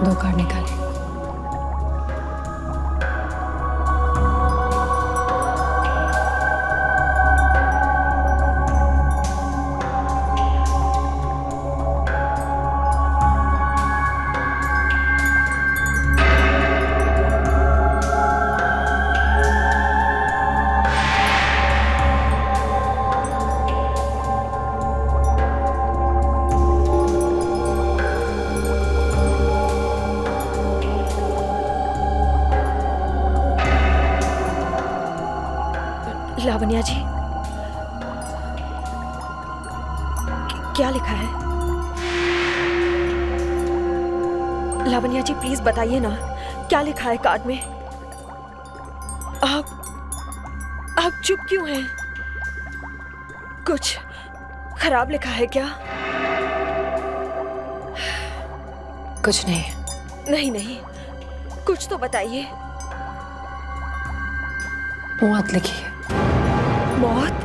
2 card निकाले। लावण्या जी, क्या लिखा है? लावण्या जी प्लीज बताइए ना, क्या लिखा है कार्ड में? आप चुप क्यों हैं? कुछ खराब लिखा है क्या? कुछ नहीं। नहीं नहीं, कुछ तो बताइए। मौत लिखी है। मौत?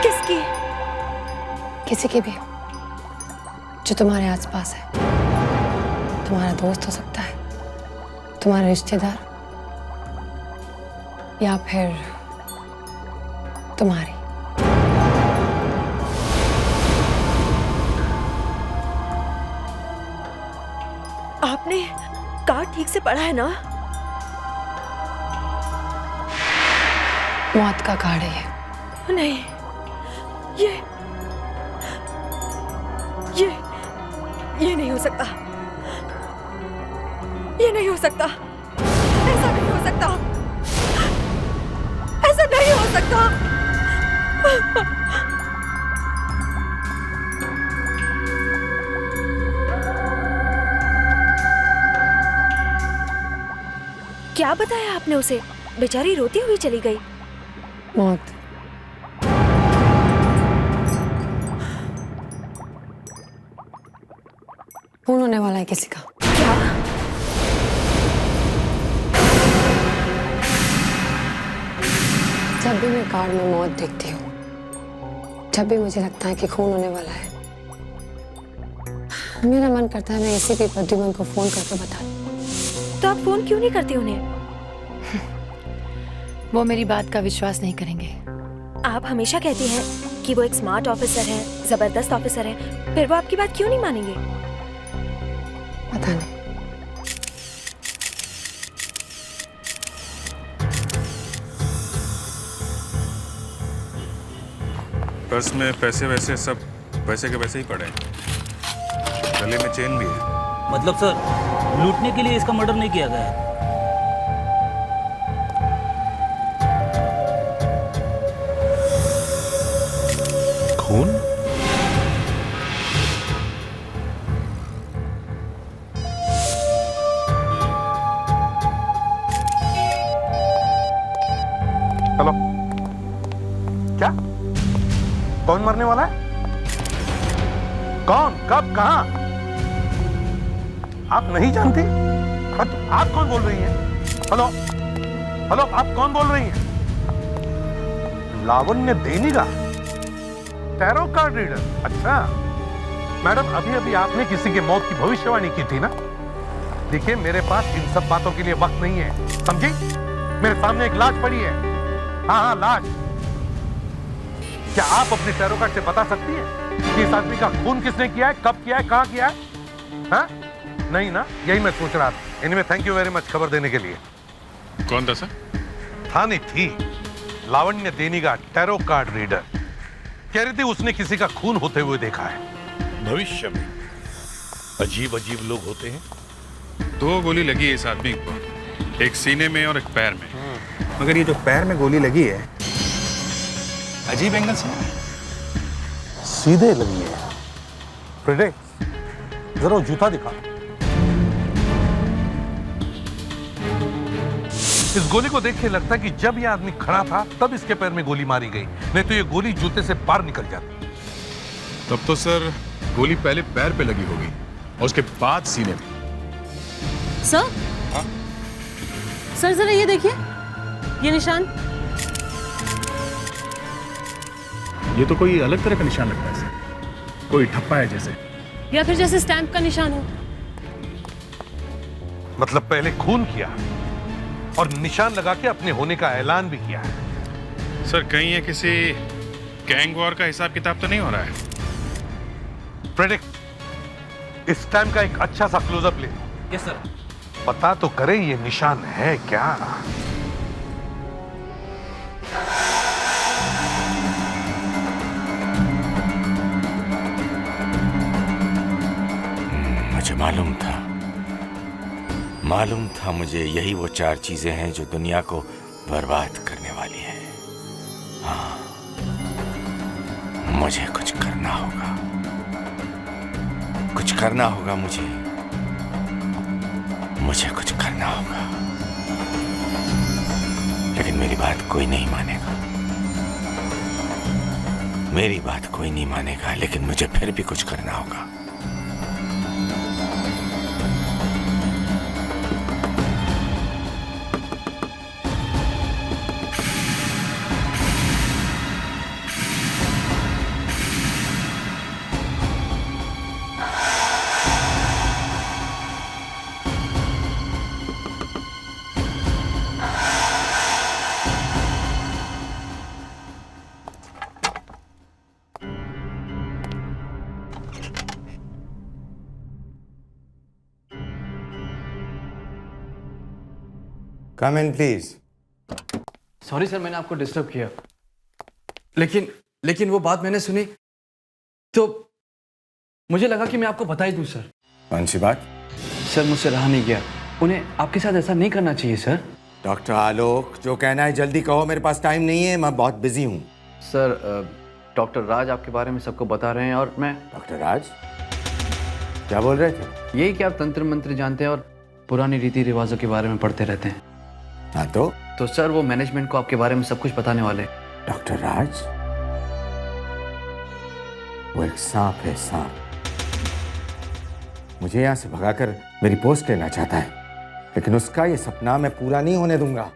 किसकी? किसी की भी जो तुम्हारे आसपास है। तुम्हारा दोस्त हो सकता है, तुम्हारा रिश्तेदार, या फिर तुम्हारी। आपने कार्ड ठीक से पढ़ा है ना? मौत का कार्ड है ये। नहीं, ये नहीं हो सकता। ये नहीं हो सकता। ऐसा नहीं हो सकता। ऐसा नहीं हो सकता। क्या बताया आपने उसे? बेचारी रोती हुई चली गई। मौत। खून होने वाला है किसी का। क्या? जब भी मैं कार्ड में मौत देखती हूँ, जब भी मुझे लगता है कि खून होने वाला है, मेरा मन करता है मैं इसी भी प्रद्युमन को फोन करके बता दूं। तो आप फोन क्यों नहीं करती उन्हें? वो मेरी बात का विश्वास नहीं करेंगे। आप हमेशा कहती हैं कि वो एक स्मार्ट ऑफिसर है, जबरदस्त ऑफिसर है, फिर वो आपकी बात क्यों नहीं मानेंगे? पता नहीं। पर्स में पैसे वैसे सब पैसे के वैसे ही पड़े हैं। गले में चेन भी है। मतलब सर, लूटने के लिए इसका मर्डर नहीं किया गया है। खून? हेलो, क्या? कौन मरने वाला है? कौन, कब, कहां? आप नहीं जानती? तो आप कौन बोल रही हैं? हेलो, हेलो, आप कौन बोल रही हैं? लावण्य देनिगा, टैरो कार्ड रीडर। अच्छा मैडम, अभी अभी आपने किसी की मौत की भविष्यवाणी की थी ना? देखिए, मेरे पास इन सब बातों के लिए वक्त नहीं है, समझी? मेरे सामने एक लाश पड़ी है। हाँ, लाश। क्या आप अपने टैरो कार्ड से बता सकती हैं कि इस आदमी का खून किसने किया है, कब किया है, कहां किया है? हाँ? नहीं ना, यही मैं सोच रहा था। Anyway, thank you very much खबर देने के लिए। कौन था सर? था नहीं थी, लावण्य देनिगा, टैरो कार्ड रीडर। कह रही थी उसने किसी का खून होते हुए देखा है। भविष्य में अजीब अजीब लोग होते हैं। 2 गोली लगी है इस आदमी को, एक सीने में और एक पैर में। मगर ये जो पैर में गोली लगी है, अजीब एंगल से सीधे लगी है। फ्रेडे, जरा वो जूता दिखा। इस गोली को देख के लगता है कि जब यह आदमी खड़ा था तब इसके पैर में गोली मारी गई, नहीं तो ये गोली जूते से बाहर निकल जाती। तब तो सर गोली पहले पैर पे लगी होगी और उसके बाद सीने में। सर, सर जरा ये देखिए, ये निशान। ये तो कोई अलग तरह का निशान लगता है सर। कोई ठप्पा है जैसे। या फिर जैसे स्टैंप का निशान हो। मतलब पहले खून किया और निशान लगा के अपने होने का ऐलान भी किया है। सर कहीं ये किसी गैंग वॉर का हिसाब किताब तो नहीं हो रहा है? प्रेडिक्ट, इस टाइम का एक अच्छा सा क्लोजअप ले। Yes sir. पता तो करे ये निशान है क्या। मुझे मालूम था मुझे यही वो 4 चीजें हैं जो दुनिया को बर्बाद करने वाली हैं। हाँ, मुझे कुछ करना होगा, मुझे कुछ करना होगा। लेकिन मेरी बात कोई नहीं मानेगा, लेकिन मुझे फिर भी कुछ करना होगा। कम इन प्लीज। सॉरी सर, मैंने आपको डिस्टर्ब किया, लेकिन वो बात मैंने सुनी तो मुझे लगा कि मैं आपको बता ही दूं सर। कौन सी बात? सर मुझसे रहा नहीं गया, उन्हें आपके साथ ऐसा नहीं करना चाहिए सर। डॉक्टर आलोक, जो कहना है जल्दी कहो, मेरे पास टाइम नहीं है, मैं बहुत बिजी हूँ। सर डॉक्टर राज आपके बारे में सबको बता रहे हैं और मैं। डॉक्टर राज क्या बोल रहे थे? यही कि आप तंत्र मंत्र जानते हैं और पुरानी रीति रिवाजों के बारे में पढ़ते रहते हैं। हाँ तो सर वो मैनेजमेंट को आपके बारे में सब कुछ बताने वाले। डॉक्टर राज, वो एक सांप है, सांप। मुझे यहां से भगाकर मेरी पोस्ट लेना चाहता है, लेकिन उसका ये सपना मैं पूरा नहीं होने दूंगा।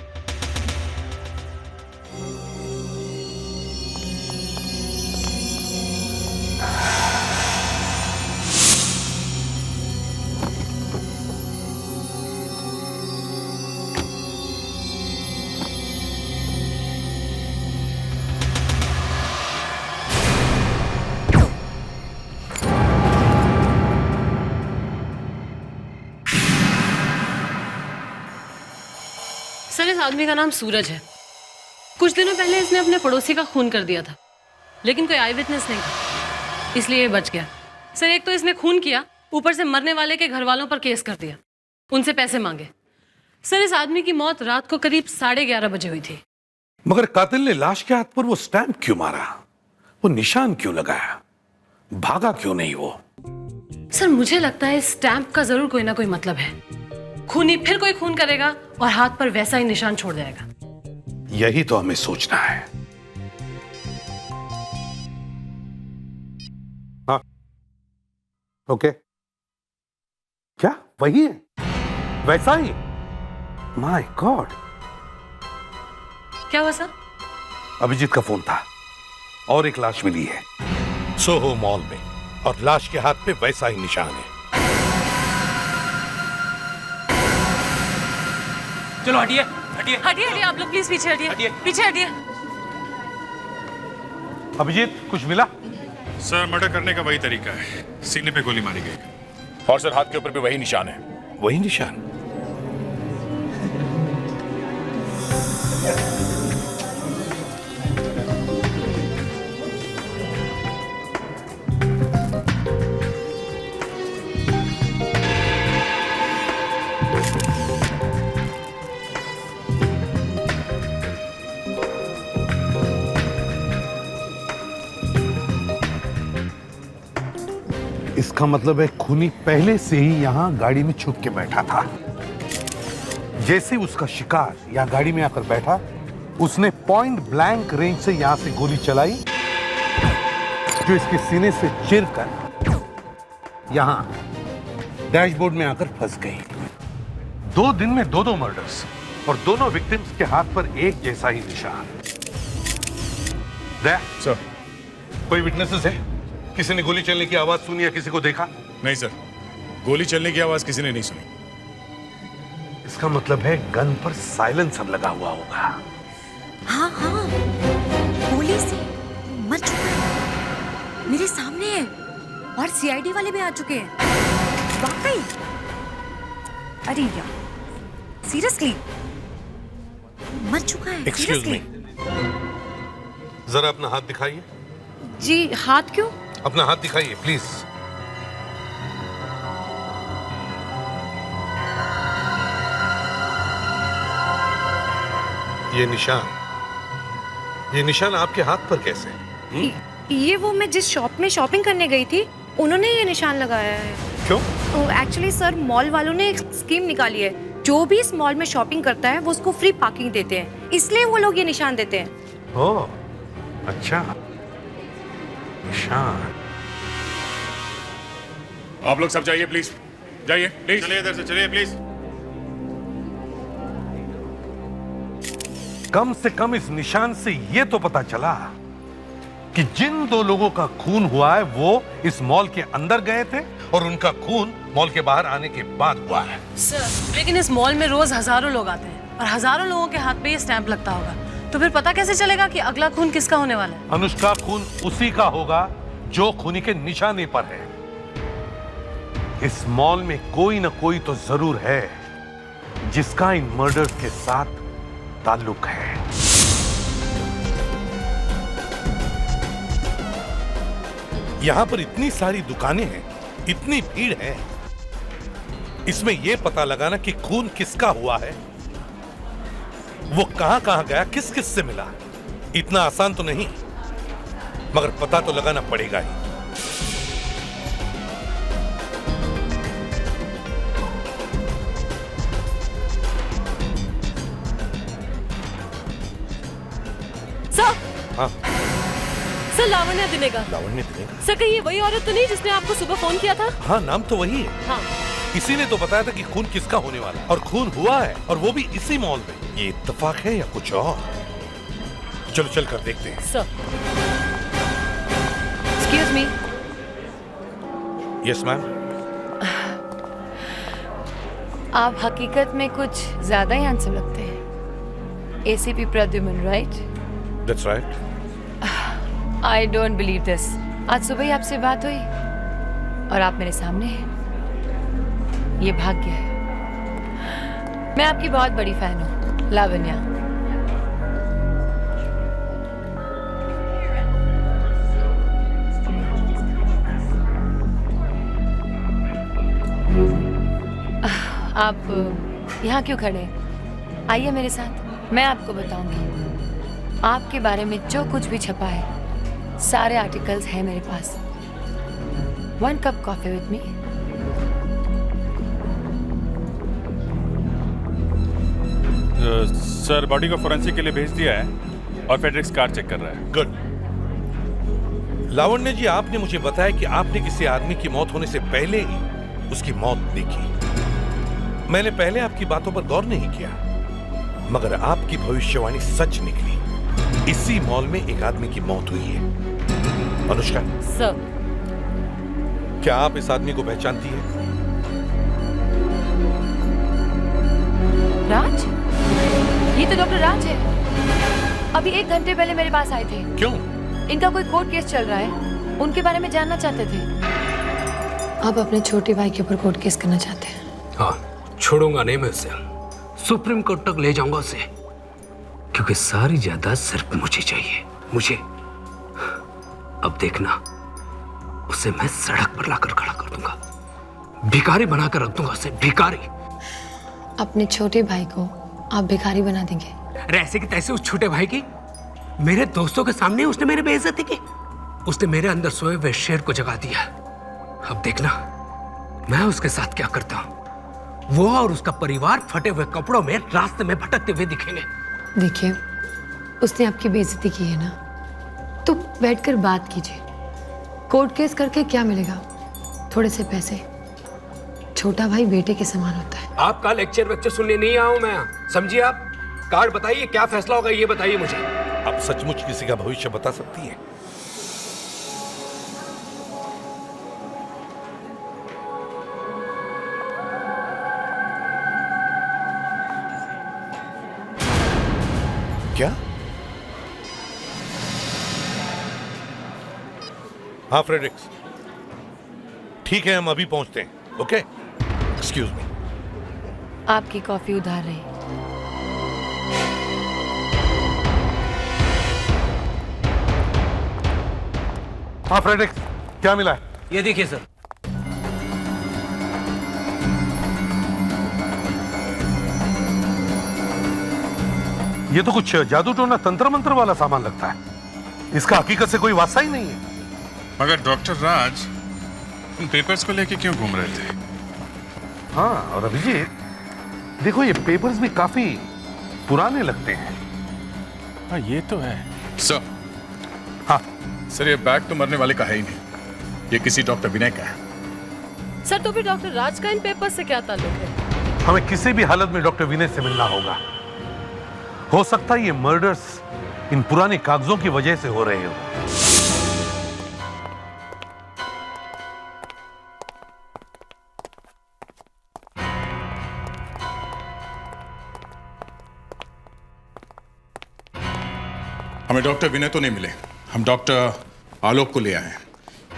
सर इस आदमी का नाम सूरज है। कुछ दिनों पहले इसने अपने पड़ोसी का खून कर दिया था, लेकिन कोई आई विटनेस नहीं था, इसलिए ये बच गया। सर एक तो इसने खून किया, ऊपर से मरने वाले के घर वालों पर केस कर दिया, उनसे पैसे मांगे। सर इस आदमी की मौत रात को करीब 11:30 बजे हुई थी। मगर कातिल ने लाश के हाथ पर वो स्टैंप क्यों मारा? वो निशान क्यों लगाया? भागा क्यों नहीं वो? सर मुझे लगता है इस स्टैंप का जरूर कोई ना कोई मतलब है। खूनी फिर कोई खून करेगा और हाथ पर वैसा ही निशान छोड़ जाएगा। यही तो हमें सोचना है। हाँ, ओके। क्या वही है? वैसा ही? My God. क्या हुआ सर? अभिजीत का फोन था और एक लाश मिली है सोहो मॉल में, और लाश के हाथ पे वैसा ही निशान है। चलो हटिए। हटिए आप लोग प्लीज पीछे हटिए, पीछे हटिए। अभिजीत कुछ मिला? सर मर्डर करने का वही तरीका है, सीने पे गोली मारी गई। और सर हाथ के ऊपर भी वही निशान है। वही निशान? इसका मतलब है खूनी पहले से ही यहां गाड़ी में छुप के बैठा था। जैसे उसका शिकार यहां गाड़ी में आकर बैठा, उसने पॉइंट ब्लैंक रेंज से यहां से गोली चलाई, जो इसके सीने से चिरकर यहां डैशबोर्ड में आकर फंस गई। 2 दिन में 2 मर्डर्स और दोनों विक्टिम्स के हाथ पर एक जैसा ही निशान। सर कोई विटनेसेस है? किसी ने गोली चलने की आवाज सुनी या किसी को देखा? नहीं सर, गोली चलने की आवाज किसी ने नहीं सुनी। इसका मतलब है गन पर साइलेंसर लगा हुआ होगा। हाँ हाँ, गोली से मर चुका है, मेरे सामने है, और सीआईडी वाले भी आ चुके हैं। वाकई? अरे यार, सीरियसली मर चुका है? एक्सक्यूज मी, जरा अपना हाथ दिखाइए। जी, हाथ क्यों? अपना हाथ दिखाइए प्लीज। ये निशान आपके हाथ पर कैसे? ये वो मैं जिस शॉप में शॉपिंग करने गई थी, उन्होंने ये निशान लगाया है। क्यों? एक्चुअली सर, मॉल वालों ने एक स्कीम निकाली है, जो भी इस मॉल में शॉपिंग करता है वो उसको फ्री पार्किंग देते हैं, इसलिए वो लोग ये निशान देते हैं। ओह, अच्छा, निशान। आप लोग सब जाइए प्लीज, जाइए प्लीज, चलिए इधर से, चलिए प्लीज। कम से कम इस निशान से ये तो पता चला कि जिन दो लोगों का खून हुआ है वो इस मॉल के अंदर गए थे और उनका खून मॉल के बाहर आने के बाद हुआ है। सर, लेकिन इस मॉल में रोज हजारों लोग आते हैं और हजारों लोगों के हाथ पे ये स्टैंप लगता होगा, तो फिर पता कैसे चलेगा कि अगला खून किसका होने वाला है? अनुष्का, खून उसी का होगा जो खूनी के निशाने पर है। इस मॉल में कोई ना कोई तो जरूर है जिसका इन मर्डर्स के साथ ताल्लुक है। यहां पर इतनी सारी दुकानें हैं, इतनी भीड़ है, इसमें यह पता लगाना कि खून किसका हुआ है, वो कहां कहां गया, किस किस से मिला, इतना आसान तो नहीं, मगर पता तो लगाना पड़ेगा ही। सर, हाँ, सर, लावण्या दिनेगा। लावण्य दिनेगा? सर, कहीं ये वही औरत तो नहीं जिसने आपको सुबह फोन किया था? हाँ, नाम तो वही है। हाँ। इसी ने तो बताया था कि खून किसका होने वाला है, और खून हुआ है, और वो भी इसी मॉल में। ये इत्तेफाक है या कुछ और? चलो चल कर देखते हैं। Sir, excuse me. Yes ma'am. आप हकीकत में कुछ ज्यादा ही हैंडसम लगते हैं। ACP Pradyuman, right? That's right. I don't believe this. आज सुबह ही आपसे बात हुई और आप मेरे सामने हैं। ये भाग्य है। मैं आपकी बहुत बड़ी फैन हूँ, लावण्या। आप यहाँ क्यों खड़े? आइए मेरे साथ, मैं आपको बताऊंगी। आपके बारे में जो कुछ भी छपा है, सारे आर्टिकल्स हैं मेरे पास। 1 cup coffee with me. Sir, body को फोरेंसिक के लिए भेज दिया है और फेडरिक्स कार चेक कर रहा है। गुड। लावण्य जी, आपने मुझे बताया कि आपने किसी आदमी की मौत होने से पहले ही उसकी मौत देखी। मैंने पहले आपकी बातों पर गौर नहीं किया, मगर आपकी भविष्यवाणी सच निकली। इसी मॉल में एक आदमी की मौत हुई है। अनुष्का, सर, क्या आप इस आदमी को पहचानती हैं? राज? ये तो डॉक्टर राज है। अभी 1 घंटे पहले मेरे पास आए थे। क्यों? इनका कोई कोर्ट केस चल रहा है, उनके बारे में जानना चाहते थे। आप अपने छोटे भाई के ऊपर कोर्ट केस करना चाहते हैं? हाँ, छोड़ूंगा नहीं मैं उसे। सुप्रीम कोर्ट तक ले जाऊंगा उसे, क्योंकि सारी जायदाद सिर्फ मुझे चाहिए, मुझे। अब देखना, उसे मैं सड़क पर लाकर खड़ा कर दूंगा, भिखारी बनाकर रख दूंगा उसे, भिखारी। अपने छोटे भाई को आप भिखारी बना देंगे? ऐसे की तैसे उस छोटे भाई की मेरे दोस्तों के सामने उसने मेरी बेइज्जती की। उसने मेरे अंदर सोए हुए शेर को जगा दिया। अब देखना मैं उसके साथ क्या करता हूं। वो और उसका परिवार फटे हुए कपड़ों में रास्ते में भटकते हुए दिखेंगे। देखिए, उसने आपकी बेइज्जती की है ना, तो बैठकर बात कीजिए। कोर्ट केस करके क्या मिलेगा? थोड़े से पैसे। छोटा भाई बेटे के समान होता है। आपका लेक्चर सुनने नहीं आया हूं मैं, समझिए आप। कार्ड बताइए, क्या फैसला होगा ये बताइए मुझे। आप सचमुच किसी का भविष्य बता सकती है? क्या? हाँ फ्रेडरिक्स, ठीक है, हम अभी पहुंचते हैं। Okay, excuse me. आपकी कॉफी उधार रही। हाँ फ्रेडरिक्स, क्या मिला है? ये देखिए सर। ये तो कुछ जादू टोना तंत्र मंत्र वाला सामान लगता है। इसका हकीकत से कोई वास्ता ही नहीं है। मगर डॉक्टर राज इन पेपर्स को लेके क्यों घूम रहे थे? हाँ, और अभिजीत देखो, ये पेपर्स भी काफी पुराने लगते हैं। हाँ, ये तो है सर। हाँ सर, ये बैग तो मरने वाले का है ही नहीं, ये किसी डॉक्टर विनय का है। सर तो फिर डॉक्टर राज का इन पेपर्स से क्या ताल्लुक है? हमें किसी भी हालत में डॉक्टर विनय से मिलना होगा। हो सकता है ये मर्डर्स इन पुराने कागजों की वजह से हो रहे हो। हमें डॉक्टर विनय तो नहीं मिले, हम डॉक्टर आलोक को ले आए हैं।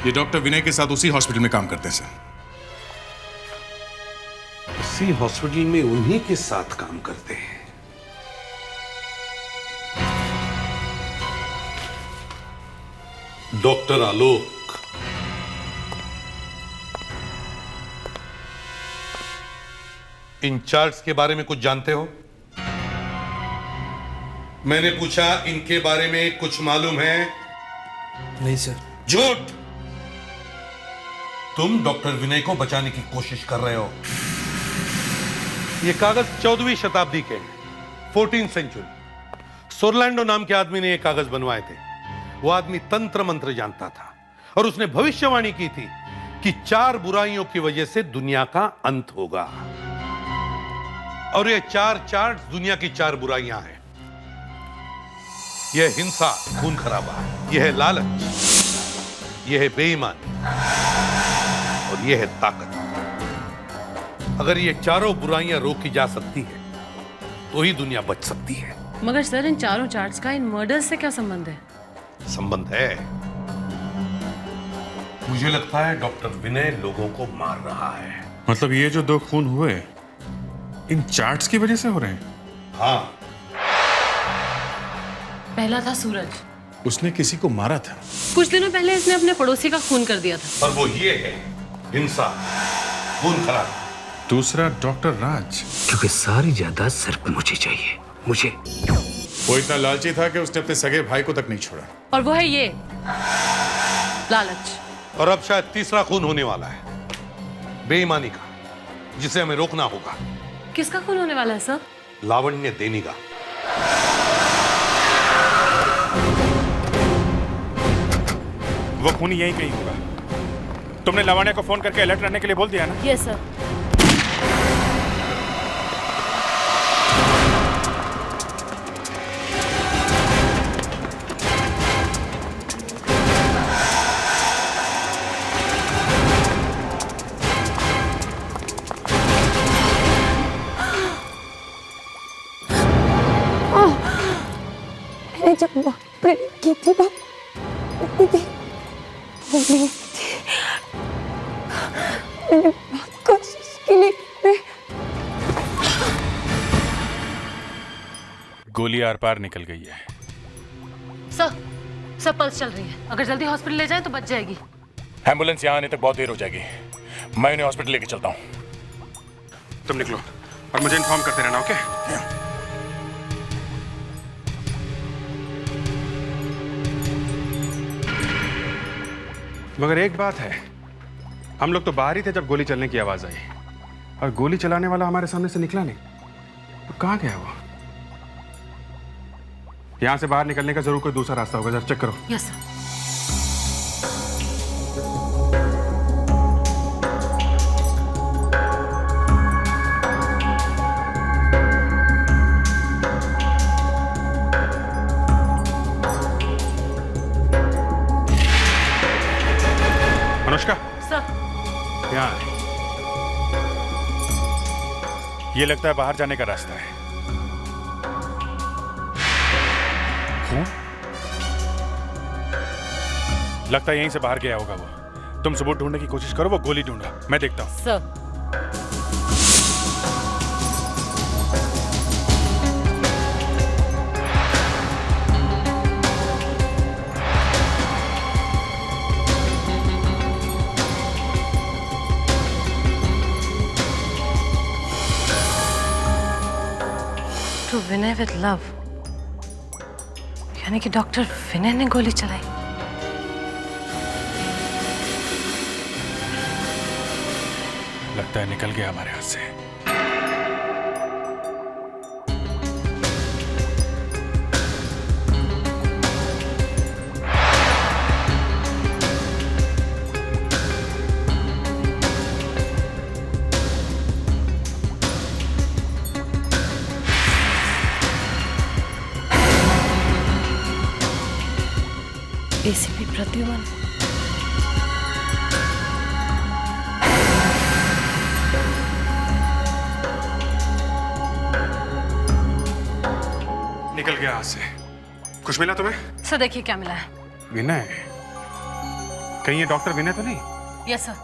ये डॉक्टर विनय के साथ उसी हॉस्पिटल में काम करते हैं सर। इसी हॉस्पिटल में उन्हीं के साथ काम करते हैं। डॉक्टर आलोक, इन चार्ट्स के बारे में कुछ जानते हो? मैंने पूछा इनके बारे में कुछ मालूम है? नहीं सर। झूठ! तुम डॉक्टर विनय को बचाने की कोशिश कर रहे हो। ये कागज 14वीं शताब्दी के हैं, 14th सेंचुरी। सोरलैंडो नाम के आदमी ने ये कागज बनवाए थे। वो आदमी तंत्र मंत्र जानता था और उसने भविष्यवाणी की थी कि 4 बुराइयों की वजह से दुनिया का अंत होगा। और ये 4 चार्ट दुनिया की 4 बुराइयां हैं। यह हिंसा, खून खराबा, यह है लालच, यह है बेईमानी और यह है ताकत। अगर ये चारों बुराइयां रोकी जा सकती है तो ही दुनिया बच सकती है। मगर सर इन चारों चार्ट्स का इन मर्डर्स से क्या संबंध है? संबंध है। मुझे लगता है डॉक्टर विनय लोगों को मार रहा है। मतलब ये जो 2 खून हुए इन चार्ट्स की वजह से हो रहे हैं? हाँ। पहला था सूरज, उसने किसी को मारा था। कुछ दिनों पहले इसने अपने पड़ोसी का खून कर दिया था। और वो ये है हिंसा, खून खराब। दूसरा डॉक्टर राज, क्योंकि सारी जायदाद सिर्फ मुझे चाहिए, मुझे। वो इतना लालची था कि उसने अपने सगे भाई को तक नहीं छोड़ा। और वो है ये लालच। और अब शायद तीसरा खून होने वाला है, बेईमानी का, जिसे हमें रोकना होगा। किसका खून होने वाला है सर? लावण्य देनी का। वो खून यहीं कहीं होगा। तुमने लावण्य को फोन करके अलर्ट रहने के लिए बोल दिया ना? Yes sir. जब प्रेम की थी बात मैंने कोशिश की, लेकिन गोली आर पार निकल गई है। सर पल्स चल रही है, अगर जल्दी हॉस्पिटल ले जाएं तो बच जाएगी। एम्बुलेंस यहाँ आने तक बहुत देर हो जाएगी, मैं उन्हें हॉस्पिटल लेके चलता हूँ। तुम निकलो और मुझे इन्फॉर्म करते रहना, ओके? मगर एक बात है, हम लोग तो बाहर ही थे जब गोली चलने की आवाज आई, और गोली चलाने वाला हमारे सामने से निकला नहीं। तो कहाँ गया वो? यहाँ से बाहर निकलने का जरूर कोई दूसरा रास्ता होगा, जरा चेक करो। Yes sir. अनुष्का, सर यहाँ है। ये लगता है बाहर जाने का रास्ता है। लगता है यहीं से बाहर गया होगा वो। तुम सबूत ढूंढने की कोशिश करो, वो गोली ढूंढा, मैं देखता हूँ। Sir to Vinay with love, यानी कि डॉक्टर विनय ने गोली चलाई। लगता है निकल गया हमारे हाथ से। एसीपी प्रद्युमन, निकल गया हाथ से। कुछ मिला तुम्हें? सर देखिए क्या मिला है। विनय? कहीं ये डॉक्टर विनय तो नहीं? यस सर,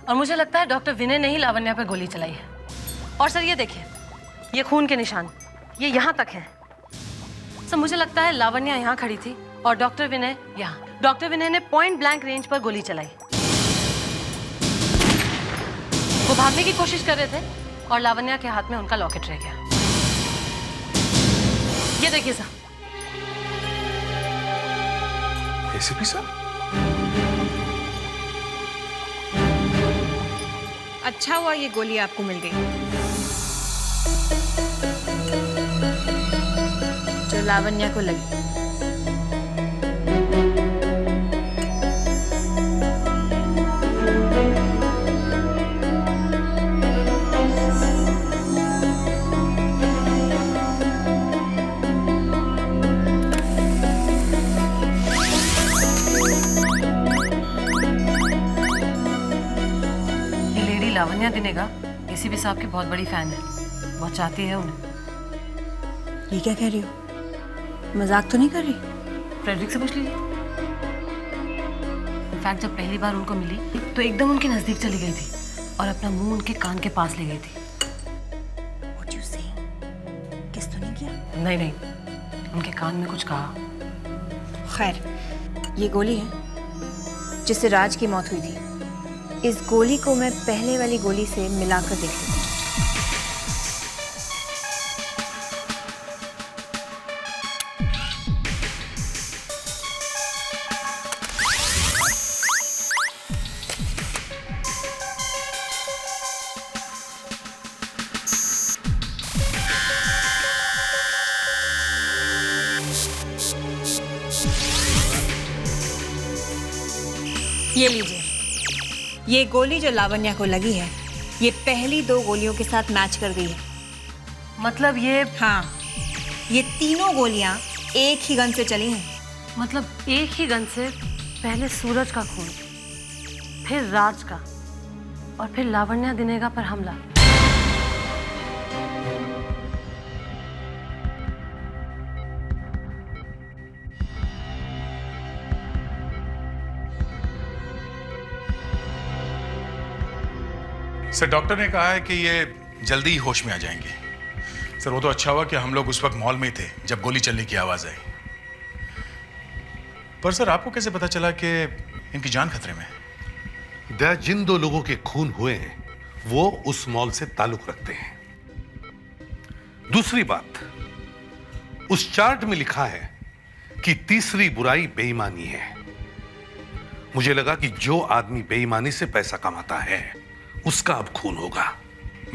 और मुझे लगता है डॉक्टर विनय ने ही लावण्या पर गोली चलाई है। और सर ये देखिए, ये खून के निशान ये यहाँ तक है। सर मुझे लगता है लावण्या यहाँ खड़ी थी और डॉक्टर विनय यहाँ। डॉक्टर विनय ने पॉइंट ब्लैंक रेंज पर गोली चलाई। वो भागने की कोशिश कर रहे थे और लावण्या के हाथ में उनका लॉकेट रह गया। ये देखिए सर। एसीपी साहब? अच्छा हुआ ये गोली आपको मिल गई, जो लावण्या को लगी। लावण्या दिनेगा एसीपी साहब की बहुत बड़ी फैन है, बहुत चाहती है उन्हें। ये क्या कह रही हो? मजाक तो नहीं कर रही? फ्रेडरिक से पूछ लीजिए। इनफैक्ट जब पहली बार उनको मिली तो एकदम उनके नजदीक चली गई थी और अपना मुंह उनके कान के पास ले गई थी। What you say? किस तो नहीं किया? नहीं नहीं, उनके कान में कुछ कहा। खैर, ये गोली है जिससे राज की मौत हुई थी। इस गोली को मैं पहले वाली गोली से मिलाकर देख लूं। ये लीजिए, ये गोली जो लावण्या को लगी है, ये पहली 2 गोलियों के साथ मैच कर गई है। मतलब ये? हाँ, ये तीनों गोलियां एक ही गन से चली हैं। मतलब एक ही गन से पहले सूरज का खून, फिर राज का और फिर लावण्या दिनेगा पर हमला। सर डॉक्टर ने कहा है कि ये जल्दी ही होश में आ जाएंगे। सर वो तो अच्छा हुआ कि हम लोग उस वक्त मॉल में ही थे जब गोली चलने की आवाज आई। पर सर आपको कैसे पता चला कि इनकी जान खतरे में है? जिन 2 लोगों के खून हुए हैं वो उस मॉल से ताल्लुक रखते हैं। दूसरी बात, उस चार्ट में लिखा है कि तीसरी बुराई बेईमानी है। मुझे लगा कि जो आदमी बेईमानी से पैसा कमाता है उसका अब खून होगा।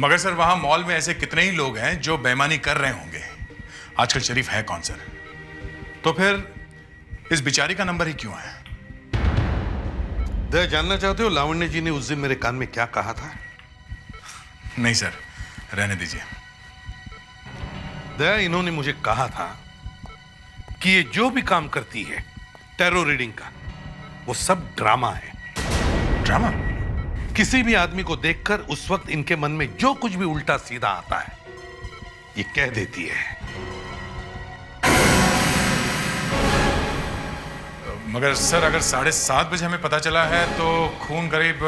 मगर सर वहां मॉल में ऐसे कितने ही लोग हैं जो बेईमानी कर रहे होंगे। आजकल शरीफ है कौन सर? तो फिर इस बिचारी का नंबर ही क्यों है? दया जानना चाहते हो लावण्य जी ने उस दिन मेरे कान में क्या कहा था? नहीं सर, रहने दीजिए। दया, इन्होंने मुझे कहा था कि ये जो भी काम करती है टैरो रीडिंग का, वो सब ड्रामा है। ड्रामा? किसी भी आदमी को देखकर उस वक्त इनके मन में जो कुछ भी उल्टा सीधा आता है ये कह देती है। मगर सर अगर 7:30 बजे हमें पता चला है तो खून करीब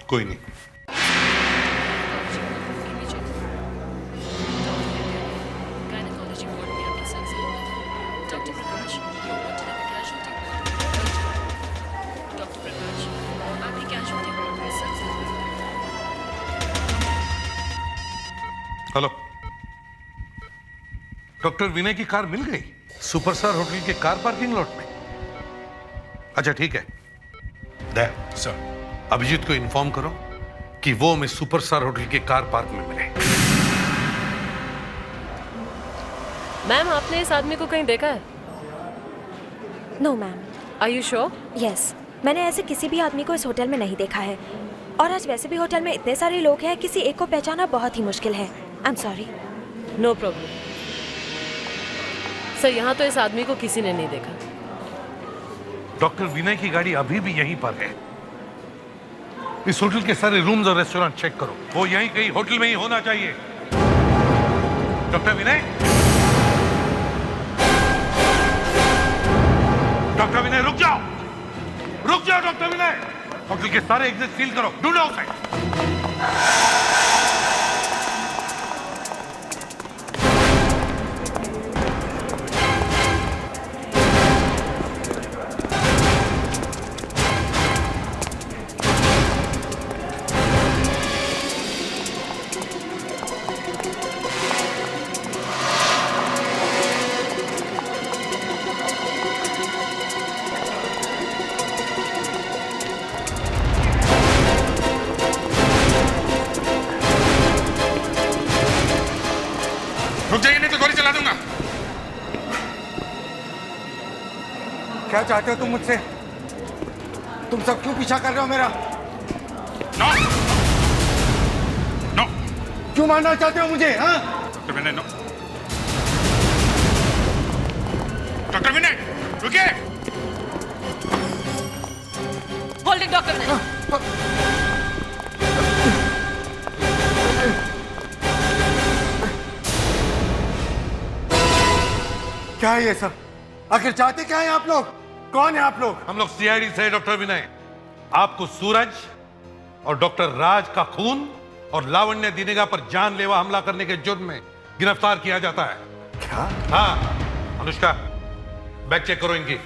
कोई नहीं। हेलो, डॉक्टर विनय की कार मिल गई सुपरस्टार होटल के कार पार्किंग लॉट में? अच्छा ठीक है, दे सर अभिजीत को इन्फॉर्म करो कि वो हमें सुपरस्टार होटल के कार पार्क में मिले। मैम आपने इस आदमी को कहीं देखा है? No ma'am. Are you sure? Yes, मैंने ऐसे किसी भी आदमी को इस होटल में नहीं देखा है। और आज वैसे भी होटल में इतने सारे लोग हैं, किसी एक को पहचाना बहुत ही मुश्किल है। I am sorry. No problem sir, यहाँ तो इस आदमी को किसी ने नहीं देखा। डॉक्टर विनय की गाड़ी अभी भी यहीं पर है। इस होटल के सारे रूम्स और रेस्टोरेंट चेक करो, वो यहीं कहीं होटल में ही होना चाहिए। डॉक्टर विनय, डॉक्टर विनय रुक जाओ, रुक जाओ डॉक्टर विनय। होटल के सारे एग्जिट सील करो, ढूंढो उसे। रुक जाइए नहीं तो गोली चला दूंगा। क्या चाहते हो तुम मुझसे? तुम सब क्यों पीछा कर रहे हो मेरा? No no. क्यों मारना चाहते हो मुझे? हाँ? Doctor Vinay no. Doctor Vinay रुकिए। Hold it doctor Vinay. क्या है ये सब? आखिर चाहते क्या है आप लोग? कौन है आप लोग? हम लोग सीआईडी से डॉक्टर विनय, आपको सूरज और डॉक्टर राज का खून और लावण्य दिनेगा पर जानलेवा हमला करने के जुर्म में गिरफ्तार किया जाता है। क्या? हाँ अनुष्का, बैग चेक करो इनकी।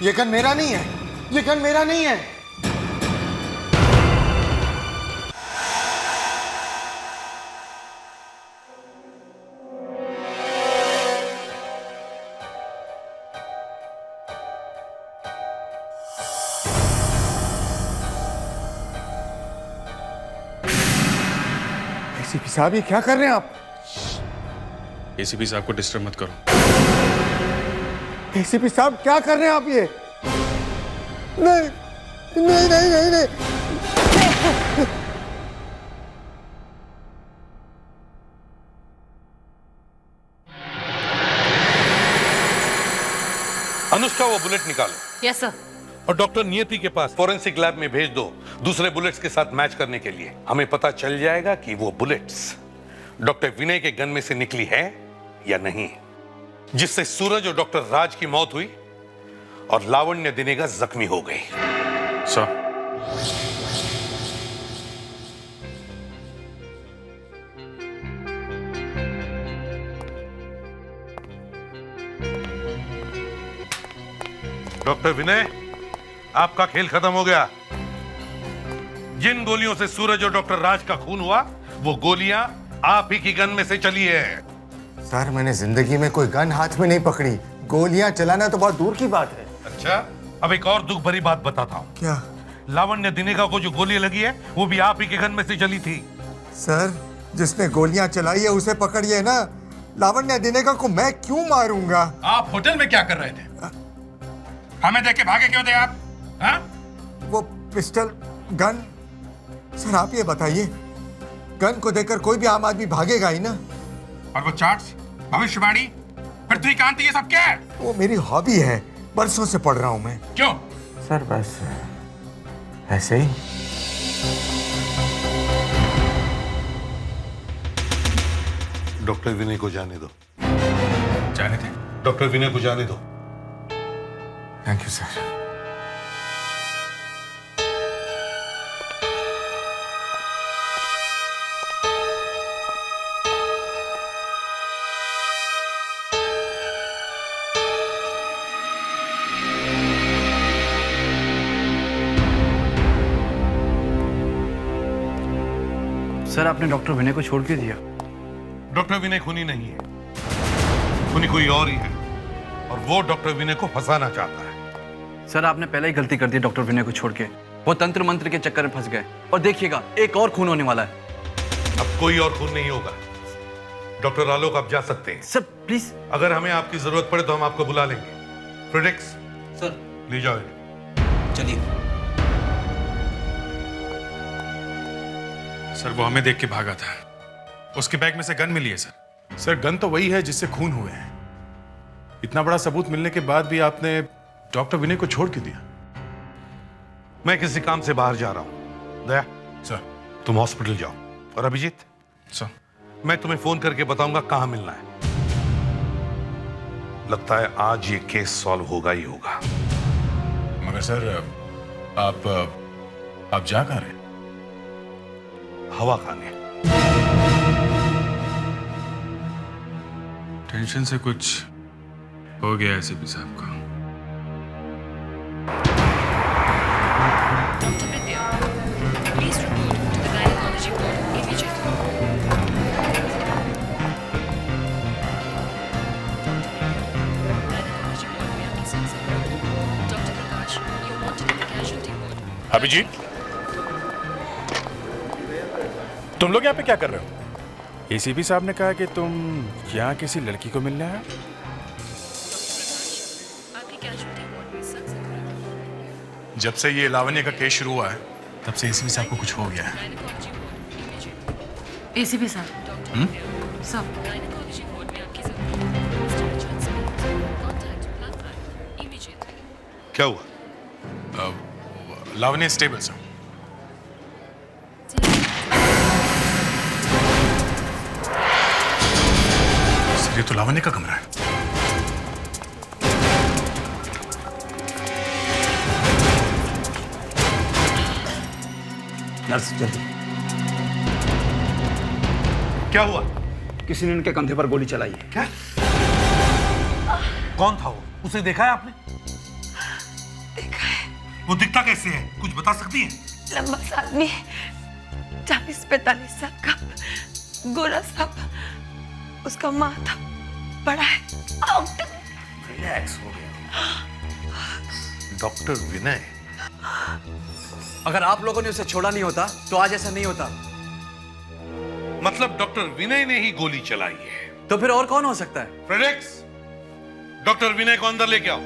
ये गन मेरा नहीं है, ये गन मेरा नहीं है। एसीपी साहब, ये क्या कर रहे हैं आप? एसीपी साहब को डिस्टर्ब मत करो। एसीपी साहब क्या कर रहे हैं आप? ये नहीं नहीं नहीं नहीं, नहीं। अनुष्का, वो बुलेट निकालो। Yes sir. और डॉक्टर नियति के पास फोरेंसिक लैब में भेज दो, दूसरे बुलेट्स के साथ मैच करने के लिए। हमें पता चल जाएगा कि वो बुलेट्स डॉक्टर विनय के गन में से निकली है या नहीं, जिससे सूरज और डॉक्टर राज की मौत हुई और लावण्य दिनेगा जख्मी हो गई। सर, डॉक्टर विनय, आपका खेल खत्म हो गया। जिन गोलियों से सूरज और डॉक्टर राज का खून हुआ, वो गोलियां आप ही की गन में से चली है। सर, मैंने जिंदगी में कोई गन हाथ में नहीं पकड़ी। गोलियां चलाना तो बहुत दूर की बात है। अच्छा, अब एक और दुख भरी बात बताता हूँ। क्या? लावण्य दिनेगा को जो गोली लगी है वो भी आप ही के गन में से चली थी। सर, जिसने गोलियां चलाई है उसे पकड़िए ना। लावण्य दिनेगा को मैं क्यों मारूंगा? आप होटल में क्या कर रहे थे? हमें देख के भागे क्यों थे आप? हाँ? वो पिस्टल, गन। सर आप ये बताइए, गन को देखकर कोई भी आम आदमी भागेगा ही ना। और वो चार्ट्स, भविष्यवाणी, पृथ्वीकांत, ये सब क्या है? वो मेरी हॉबी है, बरसों से पढ़ रहा हूं मैं। क्यों? सर बस ऐसे ही। डॉक्टर विनय को जाने दो। जाने थे? डॉक्टर विनय को जाने दो। Thank you sir. सर आपने डॉक्टर विनय को छोड़ के दिया। डॉक्टर विनय खूनी नहीं है, खूनी कोई और ही है, और वो डॉक्टर विनय को फंसाना चाहता है। सर आपने पहले ही गलती कर दी डॉक्टर विनय को छोड़ के। वो तंत्र मंत्र के चक्कर में फंस गए, और देखिएगा एक और खून होने वाला है। अब कोई और खून नहीं होगा। डॉक्टर आलोक आप जा सकते हैं। Sir please. अगर हमें आपकी जरूरत पड़े तो हम आपको बुला लेंगे। फ्रेडरिक्स सर ले जाओ इन्हें। चलिए। सर वो हमें देख के भागा था, उसके बैग में से गन मिली है सर। सर गन तो वही है जिससे खून हुए हैं। इतना बड़ा सबूत मिलने के बाद भी आपने डॉक्टर विनय को छोड़ के दिया। मैं किसी काम से बाहर जा रहा हूं। दया सर तुम हॉस्पिटल जाओ, और अभिजीत सर मैं तुम्हें फोन करके बताऊंगा कहां मिलना है। लगता है आज ये केस सॉल्व होगा ही होगा। मगर सर आप जा कहां रहे? हवा खाने। टेंशन से कुछ हो गया है सीपी साहब को। Doctor Vidya, please report to the gynaecology ward immediately. Gynaecology ward में आपकी सेंसर। Doctor Prakash, you wanted in the casualty ward. Abhijit, तुम लोग यहाँ पे क्या कर रहे हो? एसीपी साहब ने कहा कि तुम यहाँ किसी लड़की को मिलने आए। जब से ये लावण्य का केस शुरू हुआ है तब से एसीपी साहब को कुछ हो गया है। एसीपी साहब, साहब क्या हुआ? लावण्य स्टेबल सर। ये तो लावण्य का कमरा है। नर्स जल्दी। क्या हुआ? किसी ने इनके कंधे पर गोली चलाई है। क्या? कौन था वो? उसे देखा है आपने? देखा है। वो दिखता कैसे है? कुछ बता सकती है? लंबा सा आदमी, 40-45 साल का, गोरा सा, उसका माथा बड़ा है। रिलैक्स हो गया। डॉक्टर विनय। अगर आप लोगों ने उसे छोड़ा नहीं होता तो आज ऐसा नहीं होता। मतलब डॉक्टर विनय ने ही गोली चलाई है? तो फिर और कौन हो सकता है? फ्रेडरिक्स, डॉक्टर विनय को अंदर लेके आओ।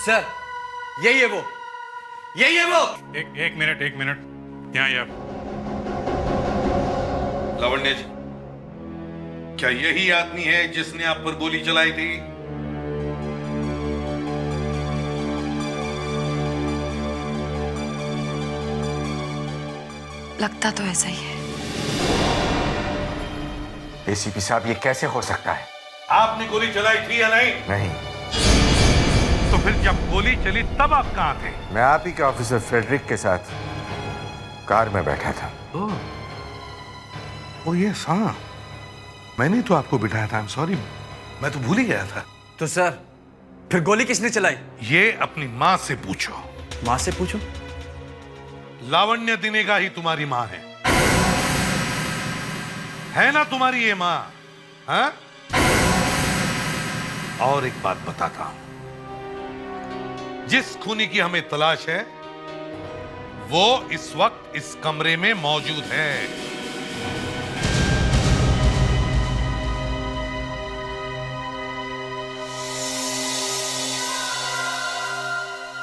सर यही है वो, यही है वो। एक मिनट यहाँ आइए आप। लावण्य जी, क्या यही आदमी है जिसने आप पर गोली चलाई थी? लगता तो ऐसा ही है। एसीपी साहब ये कैसे हो सकता है? आपने गोली चलाई थी या नहीं? नहीं। तो फिर जब गोली चली तब आप कहां थे? मैं आप ही के ऑफिसर फ्रेडरिक के साथ कार में बैठा था। ओ यस, हाँ, मैंने तो आपको बिठाया था। आई एम सॉरी, मैं तो भूल ही गया था। तो सर फिर गोली किसने चलाई? ये अपनी माँ से पूछो। माँ से पूछो? लावण्य दिनेगा ही तुम्हारी माँ है ना? तुम्हारी ये माँ? हाँ? और एक बात बताता हूं, जिस खूनी की हमें तलाश है वो इस वक्त इस कमरे में मौजूद है।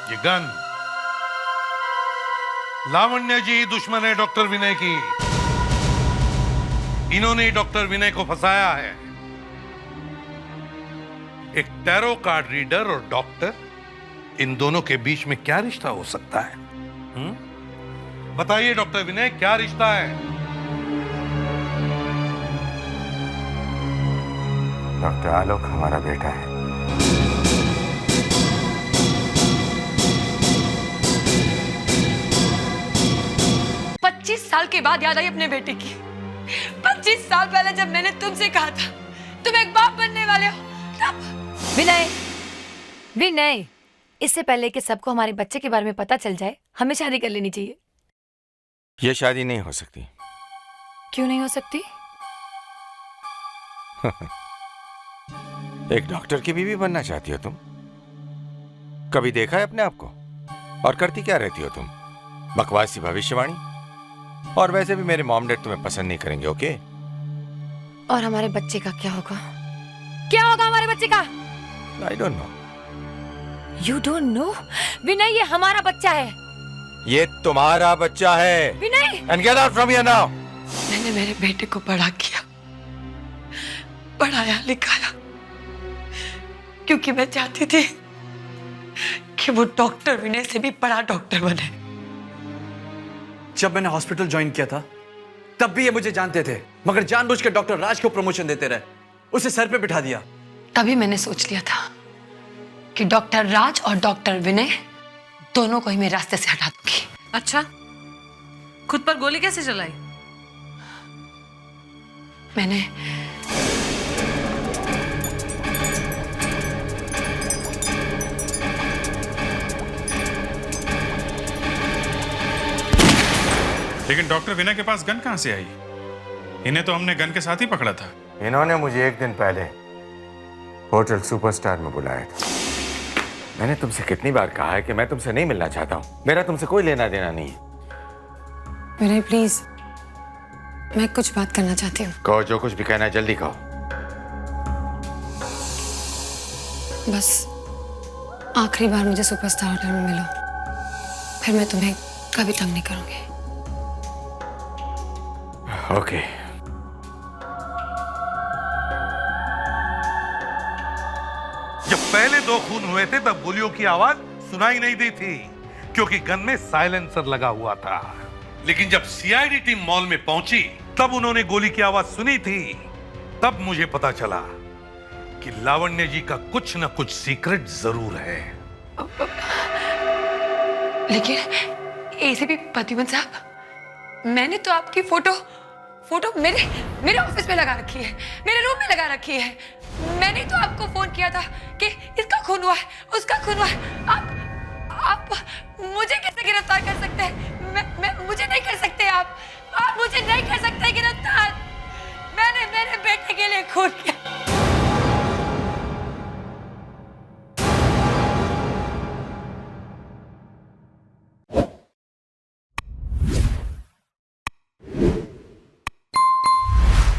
ये गन लावण्य जी दुश्मन है डॉक्टर विनय की। इन्होंने डॉक्टर विनय को फंसाया है। एक टैरो कार्ड रीडर और डॉक्टर, इन दोनों के बीच में क्या रिश्ता हो सकता है? बताइए डॉक्टर विनय, क्या रिश्ता है? डॉक्टर आलोक हमारा बेटा है। साल के बाद याद आई अपने बेटे की। 25 साल पहले जब मैंने तुमसे कहा था तुम एक बाप बनने वाले हो, तब। विनय, विनय, इससे पहले कि सबको हमारे बच्चे के बारे में पता चल जाए, हमें शादी कर लेनी चाहिए। ये शादी नहीं हो सकती। क्यों नहीं हो सकती? एक डॉक्टर की बीवी बनना चाहती हो तुम? कभी देखा है अपने आप को? और करती क्या रहती हो तुम? बकवासी भविष्यवाणी। और वैसे भी मेरे मॉम डैड तुम्हें पसंद नहीं करेंगे, ओके? और हमारे बच्चे का क्या होगा? क्या होगा हमारे बच्चे का? I don't know. You don't know? Vinay, ये हमारा बच्चा है। ये तुम्हारा बच्चा है। Vinay! And get out from here now. मैंने मेरे बेटे को बड़ा किया, पढ़ाया लिखाया, क्योंकि मैं चाहती थी कि वो डॉक्टर विनय से भी बड़ा डॉक्टर बने। जब मैंने हॉस्पिटल ज्वाइन किया था तब भी ये मुझे जानते थे, मगर जानबूझ के डॉक्टर राज को प्रमोशन देते रहे, उसे सर पे बिठा दिया। तभी मैंने सोच लिया था कि डॉक्टर राज और डॉक्टर विनय दोनों को ही मेरे रास्ते से हटा दूंगी। अच्छा, खुद पर गोली कैसे चलाई? मैंने लेकिन डॉक्टर विनय के पास गन कहां से आई? इन्हें तो हमने गन के साथ ही पकड़ा था। इन्होंने मुझे एक दिन पहले होटल सुपरस्टार में बुलाया था। मैंने तुमसे कितनी बार कहा है कि मैं तुमसे नहीं मिलना चाहता हूं। मेरा तुमसे कोई लेना देना नहीं है। विनय प्लीज, मैं कुछ बात करना चाहती हूँ। कहो, जो कुछ भी कहना है जल्दी कहो। बस आखिरी बार मुझे सुपरस्टार होटल में मिलो, फिर मैं तुम्हें कभी तंग नहीं करूंगी। ओके। जब पहले दो खून हुए थे तब गोलियों की आवाज सुनाई नहीं दी थी, क्योंकि गन में साइलेंसर लगा हुआ था। लेकिन जब सीआईडी टीम मॉल में पहुंची तब उन्होंने गोली की आवाज सुनी थी। तब मुझे पता चला कि लावण्य जी का कुछ न कुछ सीक्रेट जरूर है। लेकिन एसीपी प्रतिबंध साहब, मैंने तो आपकी फोटो मेरे ऑफिस में लगा रखी है, मेरे रूम में लगा रखी है। मैंने तो आपको फोन किया था कि इसका खून हुआ है, उसका खून हुआ है। आप मुझे कैसे गिरफ्तार कर सकते हैं? मुझे नहीं कर सकते आप मुझे नहीं कर सकते गिरफ्तार। मैंने मेरे बेटे के लिए खून किया।